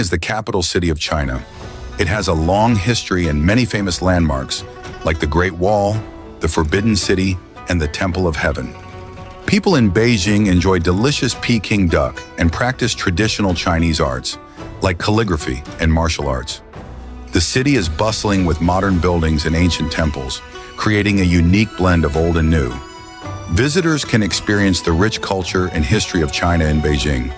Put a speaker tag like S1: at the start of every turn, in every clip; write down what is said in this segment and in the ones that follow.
S1: is the capital city of China. It has a long history and many famous landmarks, like the Great Wall, the Forbidden City, and the Temple of Heaven. People in Beijing enjoy delicious Peking duck and practice traditional Chinese arts, like calligraphy and martial arts. The city is bustling with modern buildings and ancient temples, creating a unique blend of old and new. Visitors can experience the rich culture and history of China in Beijing.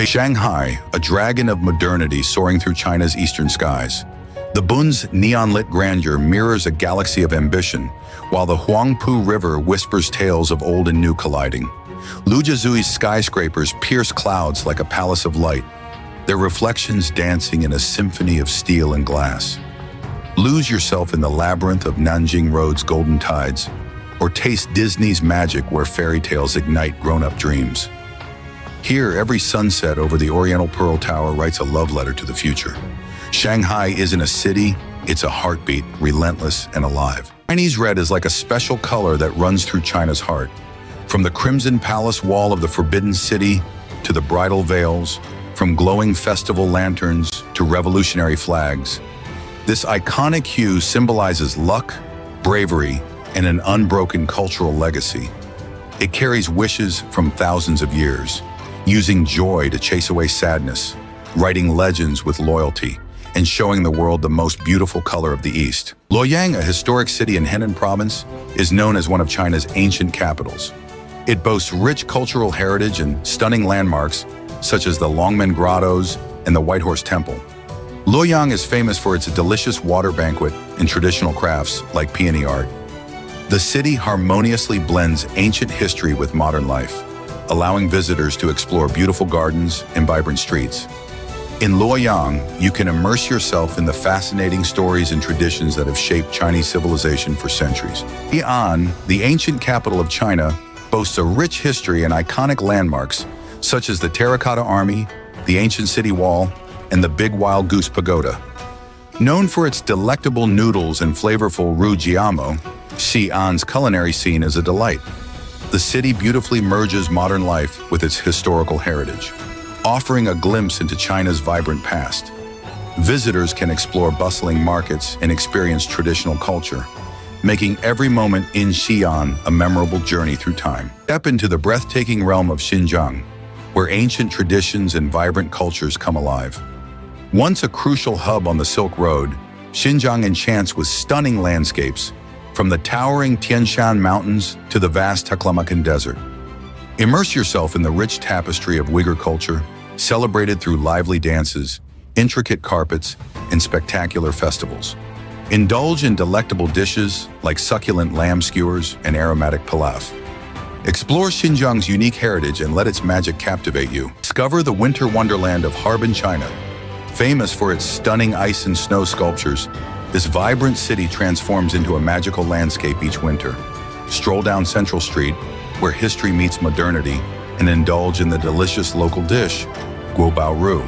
S1: Shanghai, a dragon of modernity soaring through China's eastern skies. The Bun's neon-lit grandeur mirrors a galaxy of ambition, while the Huangpu River whispers tales of old and new colliding. Lujiazui's skyscrapers pierce clouds like a palace of light, their reflections dancing in a symphony of steel and glass. Lose yourself in the labyrinth of Nanjing Road's golden tides, or taste Disney's magic where fairy tales ignite grown-up dreams. Here, every sunset over the Oriental Pearl Tower writes a love letter to the future. Shanghai isn't a city, it's a heartbeat, relentless and alive. Chinese red is like a special color that runs through China's heart. From the Crimson Palace wall of the Forbidden City to the bridal veils, from glowing festival lanterns to revolutionary flags, this iconic hue symbolizes luck, bravery, and an unbroken cultural legacy. It carries wishes from thousands of years, using joy to chase away sadness, writing legends with loyalty, and showing the world the most beautiful color of the East. Luoyang, a historic city in Henan province, is known as one of China's ancient capitals. It boasts rich cultural heritage and stunning landmarks, such as the Longmen Grottoes and the White Horse Temple. Luoyang is famous for its delicious water banquet and traditional crafts like peony art. The city harmoniously blends ancient history with modern life, allowing visitors to explore beautiful gardens and vibrant streets. In Luoyang, you can immerse yourself in the fascinating stories and traditions that have shaped Chinese civilization for centuries. Xi'an, the ancient capital of China, boasts a rich history and iconic landmarks such as the Terracotta Army, the ancient city wall, and the Big Wild Goose Pagoda. Known for its delectable noodles and flavorful roux jiamo, Xi'an's culinary scene is a delight. The city beautifully merges modern life with its historical heritage, offering a glimpse into China's vibrant past. Visitors can explore bustling markets and experience traditional culture, making every moment in Xi'an a memorable journey through time. Step into the breathtaking realm of Xinjiang, where ancient traditions and vibrant cultures come alive. Once a crucial hub on the Silk Road, Xinjiang enchants with stunning landscapes, from the towering Tian Shan Mountains to the vast Taklamakan Desert. Immerse yourself in the rich tapestry of Uyghur culture, celebrated through lively dances, intricate carpets, and spectacular festivals. Indulge in delectable dishes like succulent lamb skewers and aromatic pilaf. Explore Xinjiang's unique heritage and let its magic captivate you. Discover the winter wonderland of Harbin, China. Famous for its stunning ice and snow sculptures, this vibrant city transforms into a magical landscape each winter. Stroll down Central Street, where history meets modernity, and indulge in the delicious local dish, guobao roux.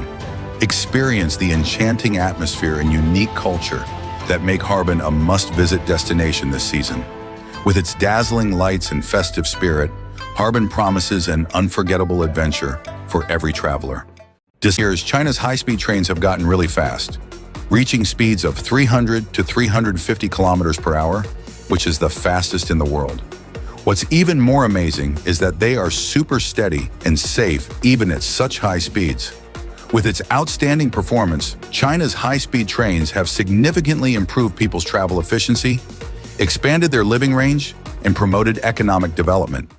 S1: Experience the enchanting atmosphere and unique culture that make Harbin a must-visit destination this season. With its dazzling lights and festive spirit, Harbin promises an unforgettable adventure for every traveler. This year, China's high-speed trains have gotten really fast, reaching speeds of 300 to 350 kilometers per hour, which is the fastest in the world. What's even more amazing is that they are super steady and safe even at such high speeds. With its outstanding performance, China's high-speed trains have significantly improved people's travel efficiency, expanded their living range, and promoted economic development.